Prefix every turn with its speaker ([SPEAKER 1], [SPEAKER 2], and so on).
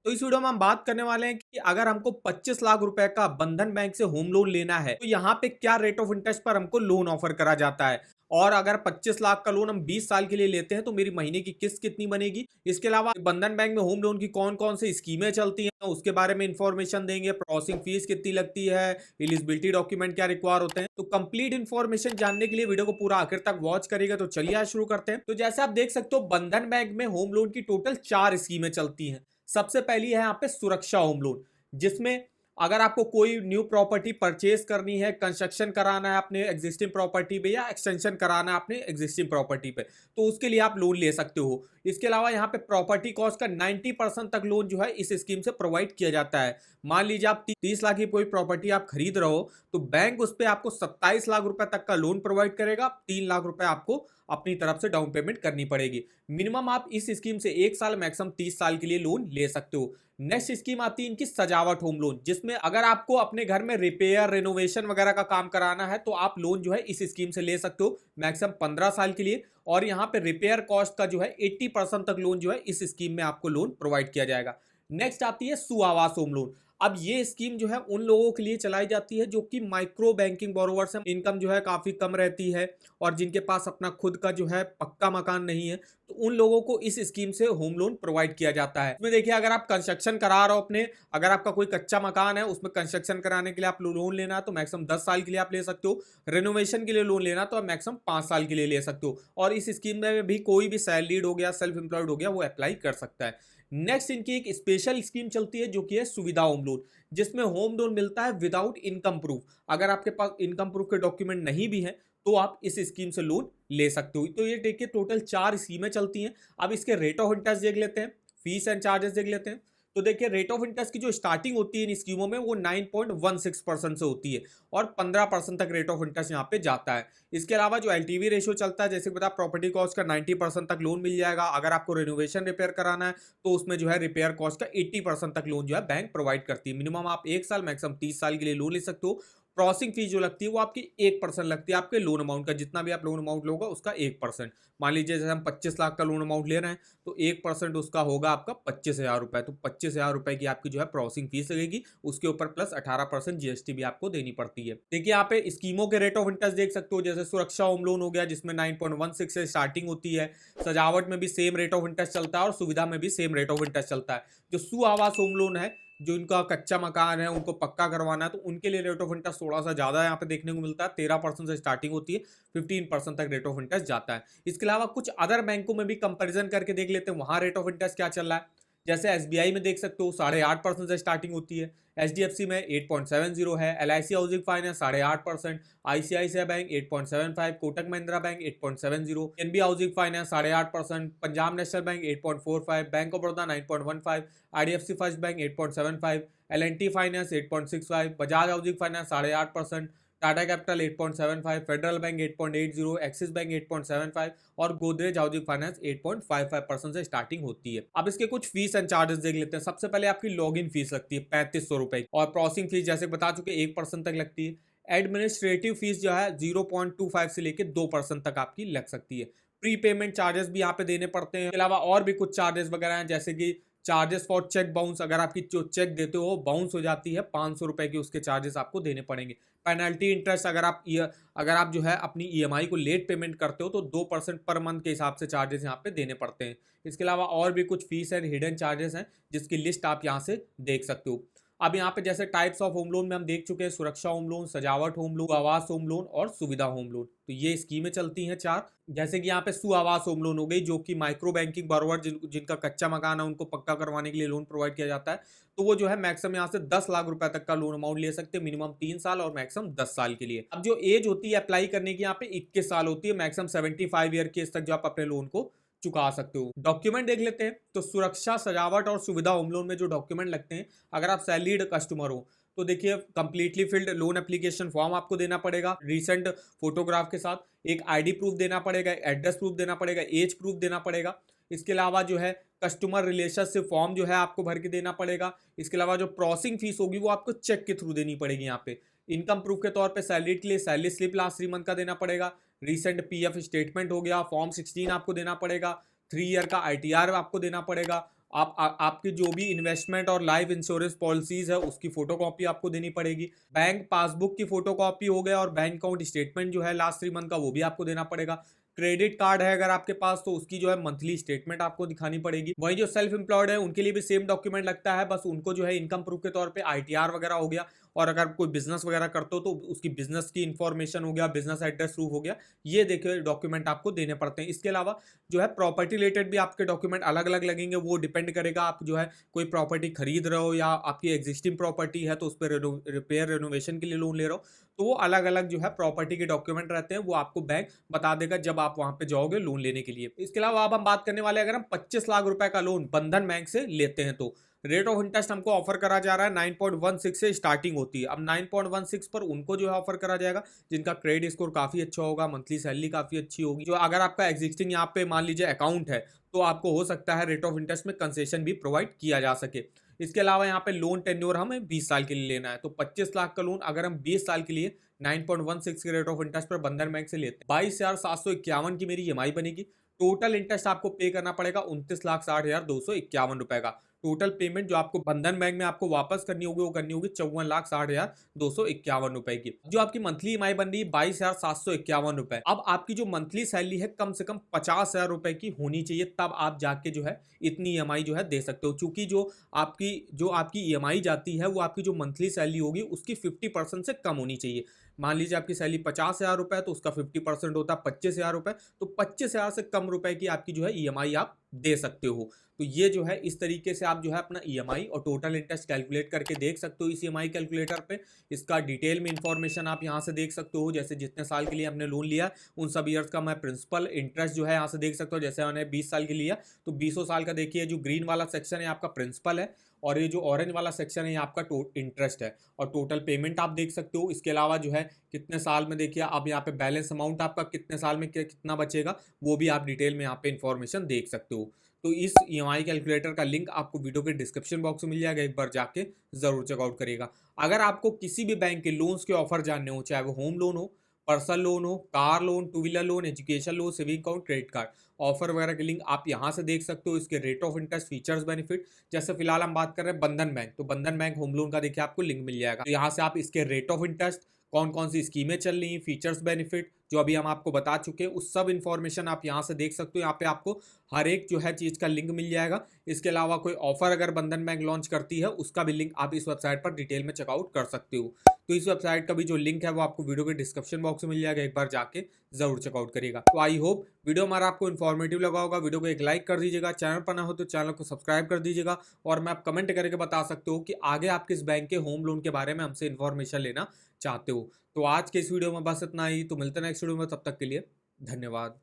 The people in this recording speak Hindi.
[SPEAKER 1] तो इस वीडियो में हम बात करने वाले हैं कि अगर हमको 25 लाख रुपए का बंधन बैंक से होम लोन लेना है तो यहाँ पे क्या रेट ऑफ इंटरेस्ट पर हमको लोन ऑफर करा जाता है, और अगर 25 लाख का लोन हम 20 साल के लिए लेते हैं तो मेरी महीने की किस्त कितनी बनेगी। इसके अलावा बंधन बैंक में होम लोन की कौन कौन सी स्कीमें चलती हैं उसके बारे में इंफॉर्मेशन देंगे। प्रोसेसिंग फीस कितनी लगती है, एलिजिबिलिटी डॉक्यूमेंट क्या रिक्वायर होते हैं। तो कंप्लीट इन्फॉर्मेशन जानने के लिए वीडियो को पूरा आखिर तक वॉच करिएगा। तो चलिए आज शुरू करते हैं। तो जैसे आप देख सकते हो बंधन बैंक में होम लोन की टोटल 4 स्कीमें चलती हैं। सबसे पहली है यहाँ पे सुरक्षा होम लोन, जिसमें अगर आपको कोई न्यू प्रॉपर्टी परचेज करनी है, कंस्ट्रक्शन कराना है अपने एग्जिस्टिंग प्रॉपर्टी पे या एक्सटेंशन कराना है अपने एग्जिस्टिंग प्रॉपर्टी पे, तो उसके लिए आप लोन ले सकते हो। इसके अलावा यहाँ पे प्रॉपर्टी कॉस्ट का 90% तक लोन जो है इस स्कीम से प्रोवाइड किया जाता है। मान लीजिए आप 30 लाख की कोई प्रॉपर्टी आप खरीद रहे हो तो बैंक उस पर आपको 27 लाख रुपए तक का लोन प्रोवाइड करेगा। 3 लाख रुपए आपको अपनी तरफ से डाउन पेमेंट करनी पड़ेगी। मिनिमम आप इस स्कीम से 1 साल, मैक्सिमम 30 साल के लिए लोन ले सकते हो। नेक्स्ट स्कीम आती है इनकी सजावट होम लोन, जिसमें अगर आपको अपने घर में रिपेयर, रेनोवेशन वगैरह का काम कराना है तो आप लोन जो है इस स्कीम से ले सकते हो, मैक्सिमम 15 साल के लिए। और यहाँ पे रिपेयर कॉस्ट का जो है 80% तक लोन जो है इस स्कीम में आपको लोन प्रोवाइड किया जाएगा। नेक्स्ट आती है सुआवास होम लोन। अब ये स्कीम जो है उन लोगों के लिए चलाई जाती है जो कि माइक्रो बैंकिंग बोरोवर्स हैं, इनकम जो है काफी कम रहती है और जिनके पास अपना खुद का जो है पक्का मकान नहीं है, तो उन लोगों को इस स्कीम से होम लोन प्रोवाइड किया जाता है। इसमें देखिए, अगर आप कंस्ट्रक्शन करा रहे हो अपने, अगर आपका कोई कच्चा मकान है उसमें कंस्ट्रक्शन कराने के लिए आप लोन लेना है तो मैक्सिमम 10 साल के लिए आप ले सकते हो। रेनोवेशन के लिए लोन लेना तो आप मैक्सिमम 5 साल के लिए ले सकते हो। और इस स्कीम में भी कोई भी सैलरीड हो गया, सेल्फ एम्प्लॉयड हो गया, वो अप्लाई कर सकता है। नेक्स्ट इनकी एक स्पेशल स्कीम चलती है जो कि है सुविधा होम लोन, जिसमें होम लोन मिलता है विदाउट इनकम प्रूफ। अगर आपके पास इनकम प्रूफ के डॉक्यूमेंट नहीं भी हैं तो आप इस स्कीम से लोन ले सकते हो। तो ये देखिए टोटल 4 स्कीमें चलती हैं। अब इसके रेट ऑफ इंटरेस्ट देख लेते हैं, फीस एंड चार्जेस देख लेते हैं। तो देखिए, रेट ऑफ इंटरेस्ट की जो स्टार्टिंग होती है इन स्कीमों में वो 9.16% से होती है और 15% तक रेट ऑफ इंटरेस्ट यहाँ पे जाता है। इसके अलावा जो एलटीवी रेशियो चलता है, जैसे बता, प्रॉपर्टी कॉस्ट का 90% तक लोन मिल जाएगा। अगर आपको रेनोवेशन रिपेयर कराना है तो उसमें जो है रिपेयर कॉस्ट का 80% तक लोन जो है बैंक प्रोवाइड करती है। मिनिमम आप 1 साल, मैक्सिमम 30 साल के लिए लोन ले सकते हो। प्रोसेसिंग फीस जो लगती है वो आपकी 1% लगती है आपके लोन अमाउंट का, जितना भी आप लोन अमाउंट लोगे उसका 1%। मान लीजिए जैसे हम 25 लाख का लोन अमाउंट ले रहे हैं तो 1% उसका होगा आपका 25,000 रुपए। तो 25,000 रुपए की आपकी जो है प्रोसेसिंग फीस लगेगी, उसके ऊपर प्लस 18% जीएसटी भी आपको देनी पड़ती है। देखिए, यहाँ पे स्कीमों के रेट ऑफ इंटरेस्ट देख सकते हो। जैसे सुरक्षा होम लोन हो गया जिसमें 9.16 से स्टार्टिंग होती है। सजावट में भी सेम रेट ऑफ इंटरेस्ट चलता है और सुविधा में भी सेम रेट ऑफ इंटरेस्ट चलता है। जो सुआवास होम लोन है, जो इनका कच्चा मकान है उनको पक्का करवाना है, तो उनके लिए रेट ऑफ इंटरेस्ट थोड़ा सा ज्यादा यहाँ पे देखने को मिलता है। 13% से स्टार्टिंग होती है, 15% तक रेट ऑफ इंटरेस्ट जाता है। इसके अलावा कुछ अदर बैंकों में भी कंपैरिजन करके देख लेते हैं वहां रेट ऑफ इंटरेस्ट क्या चल रहा है। जैसे एसबीआई में देख सकते हो 8.5% से स्टार्टिंग होती है। एचडीएफसी में 8.70 है। LIC Housing Finance 8.5%, ICICI Bank 8.75, Kotak Mahindra Bank 8.70, NB Housing Finance 8.5%, Punjab National Bank 8.45, Bank of Baroda 9.15, IDFC First Bank 8.75, LNT Finance 8.65, Bajaj Housing Finance 8.5%, Tata Capital 8.75, Federal Bank 8.80, Axis Bank 8.75 और गोदरेज हाउसिंग फाइनेंस 8.55% से स्टार्टिंग होती है। अब इसके कुछ फीस एंड चार्जेस देख लेते हैं। सबसे पहले आपकी लॉगिन फीस लगती है 3500 रुपए और प्रोसेसिंग फीस जैसे बता चुके 1% तक लगती है। एडमिनिस्ट्रेटिव फीस जो है 0.25 से लेकर 2% तक आपकी लग सकती है। प्री पेमेंट चार्जेस भी यहाँ पे देने पड़ते हैं। इसके अलावा और भी कुछ चार्जेस वगैरह हैं, जैसे कि चार्जेस फॉर चेक बाउंस, अगर आपकी जो चेक देते हो बाउंस हो जाती है 500 रुपए की, उसके चार्जेस आपको देने पड़ेंगे। पेनल्टी इंटरेस्ट, अगर आप जो है अपनी ईएमआई को लेट पेमेंट करते हो तो 2% पर मंथ के हिसाब से चार्जेस यहाँ पे देने पड़ते हैं। इसके अलावा और भी कुछ फीस एंड हिडन चार्जेस हैं जिसकी लिस्ट आप यहाँ से देख सकते हो। अब यहाँ पे जैसे टाइप्स ऑफ होम लोन में हम देख चुके हैं, सुरक्षा होम लोन, सजावट होम लोन, आवास होम लोन और सुविधा होम लोन। तो ये स्कीमें चलती हैं 4। जैसे कि यहाँ पे सुआवास होम लोन हो गई, जो कि माइक्रो बैंकिंग बोरोवर जिनका कच्चा मकान है उनको पक्का करवाने के लिए लोन प्रोवाइड किया जाता है। तो वो जो है मैक्सिमम यहाँ से 10 लाख रुपए तक का लोन अमाउंट ले सकते हैं, मिनिमम 3 साल और मैक्सिमम 10 साल के लिए। अब जो एज होती है अप्लाई करने की, यहाँ पे 21 साल होती है, मैक्सिमम 75 ईयर की एज तक जो आप अपने लोन को चुका सकते हो। डॉक्यूमेंट देख लेते हैं। तो सुरक्षा, सजावट और सुविधा होम लोन में जो डॉक्यूमेंट लगते हैं, अगर आप सैलरीड कस्टमर हो तो देखिए completely filled loan application form आपको देना पड़ेगा रीसेंट फोटोग्राफ के साथ, एक आईडी प्रूफ देना पड़ेगा, एड्रेस प्रूफ देना पड़ेगा, एज प्रूफ देना पड़ेगा। इसके अलावा जो है कस्टमर रिलेशनशिप फॉर्म जो है आपको भर के देना पड़ेगा। इसके अलावा जो प्रोसेसिंग फीस होगी वो आपको चेक के थ्रू देनी पड़ेगी। यहाँ पे इनकम प्रूफ के तौर पे सैलरी के लिए सैलरी स्लिप लास्ट 3 मंथ का देना पड़ेगा। रीसेंट पीएफ स्टेटमेंट हो गया, फॉर्म 16 आपको देना पड़ेगा। 3 ईयर का आईटीआर आपको देना पड़ेगा आपकी जो भी इन्वेस्टमेंट और लाइफ इंश्योरेंस पॉलिसीज है उसकी फोटोकॉपी आपको देनी पड़ेगी। बैंक पासबुक की फोटोकॉपी हो गया और बैंक अकाउंट स्टेटमेंट जो है लास्ट 3 मंथ का वो भी आपको देना पड़ेगा। क्रेडिट कार्ड है अगर आपके पास तो उसकी जो है मंथली स्टेटमेंट आपको दिखानी पड़ेगी। वही जो सेल्फ एम्प्लॉयड है उनके लिए भी सेम डॉक्यूमेंट लगता है, बस उनको जो है इनकम प्रूफ के तौर पे आईटीआर वगैरह हो गया, और अगर कोई बिजनेस वगैरह करते हो तो उसकी बिजनेस की इंफॉर्मेशन हो गया, बिजनेस एड्रेस प्रूफ हो गया, ये देखिए डॉक्यूमेंट आपको देने पड़ते हैं। इसके अलावा जो है प्रॉपर्टी रिलेटेड भी आपके डॉक्यूमेंट अलग अलग लगेंगे, वो डिपेंड करेगा आप जो है कोई प्रॉपर्टी खरीद रहे हो या आपकी एग्जिस्टिंग प्रॉपर्टी है तो उस पर रिपेयर रेनोवेशन के लिए लोन ले रहे हो, तो वो अलग अलग जो है प्रॉपर्टी के डॉक्यूमेंट रहते हैं, वो आपको बैंक बता देगा जब आप वहां पे जाओगे लोन लेने के लिए। इसके अलावा अब हम बात करने वाले अगर हम 25 लाख रुपए का लोन बंधन बैंक से लेते हैं तो रेट ऑफ इंटरेस्ट हमको ऑफर करा जा रहा है 9.16 से स्टार्टिंग होती है। अब 9.16 पर उनको जो है ऑफर करा जाएगा जिनका क्रेडिट स्कोर काफी अच्छा होगा, मंथली सैलरी काफी अच्छी होगी। जो अगर आपका एग्जिस्टिंग यहाँ पे मान लीजिए अकाउंट है तो आपको हो सकता है रेट ऑफ इंटरेस्ट में कंसेशन भी प्रोवाइड किया जा सके। इसके अलावा यहाँ पे लोन टेन्योर हमें 20 साल के लिए लेना है, तो 25 लाख का लोन अगर हम 20 साल के लिए 9.16 के रेट ऑफ इंटरेस्ट पर बंधन बैंक से लेते हैं, 22,751 की मेरी ईएमआई बनेगी। टोटल इंटरेस्ट आपको पे करना पड़ेगा 29,60,251 रुपए का। टोटल पेमेंट जो आपको बंधन बैंक में आपको वापस करनी होगी वो करनी होगी 54,60,251 रुपए की। जो आपकी मंथली ईएमआई बन रही है 22,751 रुपए। अब आपकी जो मंथली सैलरी है कम से कम 50,000 रुपए की होनी चाहिए, तब आप जाके जो है इतनी ईएमआई जो है दे सकते हो। चूंकि जो आपकी ईएमआई जाती है वो आपकी जो मंथली सैलरी होगी उसकी 50% से कम होनी चाहिए। मान लीजिए आपकी सैलरी 50,000 रुपए है तो उसका 50% होता है 25,000 रुपए, तो 25,000 से कम रुपए की आपकी जो है ईएमआई आप दे सकते हो। तो ये जो है इस तरीके से आप जो है अपना ईएमआई और टोटल इंटरेस्ट कैलकुलेट करके देख सकते हो इस ईएमआई कैलकुलेटर पे। इसका डिटेल में इंफॉर्मेशन आप यहाँ से देख सकते हो, जैसे जितने साल के लिए हमने लोन लिया उन सब ईयर्स का मैं प्रिंसिपल इंटरेस्ट जो है यहाँ से देख सकते हो। जैसे मैंने 20 साल के लिया तो 20 साल का देखिए जो ग्रीन वाला सेक्शन है आपका प्रिंसिपल है, और ये जो ऑरेंज वाला सेक्शन है ये आपका इंटरेस्ट है, और टोटल पेमेंट आप देख सकते हो। इसके अलावा जो है कितने साल में देखिए आप यहाँ पे बैलेंस अमाउंट आपका कितने साल में कितना बचेगा वो भी आप डिटेल में यहाँ पे इंफॉर्मेशन देख सकते हो। तो इस ईएमआई कैलकुलेटर का लिंक आपको वीडियो के डिस्क्रिप्शन बॉक्स में मिल जाएगा, एक बार जाके जरूर चेकआउट करिएगा। अगर आपको किसी भी बैंक के लोन्स के ऑफर जानने हो, चाहे वो होम लोन हो, पर्सनल लोन हो, car loan, two wheeler loan, education loan, saving account, credit card, offer वगैरह के लिंक आप यहाँ से देख सकते हो। इसके rate of interest, features, benefit, जैसे फिलहाल हम बात कर रहे हैं बंधन बैंक, तो बंधन बैंक होम लोन का देखिए आपको लिंक मिल जाएगा। तो यहाँ से आप इसके रेट ऑफ इंटरेस्ट, कौन कौन सी स्कीमें चल रही हैं, फीचर्स, बेनिफिट जो अभी हम आपको बता चुके हैं, उस सब इन्फॉर्मेशन आप यहाँ से देख सकते हो। यहाँ पे आपको हर एक जो है चीज़ का लिंक मिल जाएगा। इसके अलावा कोई ऑफर अगर बंधन बैंक लॉन्च करती है उसका भी लिंक आप इस वेबसाइट पर डिटेल में चेकआउट कर सकते हो। तो इस वेबसाइट का भी जो लिंक है वो आपको वीडियो के डिस्क्रिप्शन बॉक्स में मिल जाएगा, एक बार जाके जरूर चेकआउट करिएगा। तो आई होप वीडियो हमारा आपको इन्फॉर्मेटिव लगा होगा। वीडियो को एक लाइक कर दीजिएगा, चैनल पर ना हो तो चैनल को सब्सक्राइब कर दीजिएगा, और मैं आप कमेंट करके बता सकते हो कि आगे आप किस बैंक के होम लोन के बारे में हमसे इन्फॉर्मेशन लेना चाहते हो। तो आज के इस वीडियो में बस इतना ही, तो मिलते हैं नेक्स्ट वीडियो में, तब तक के लिए धन्यवाद।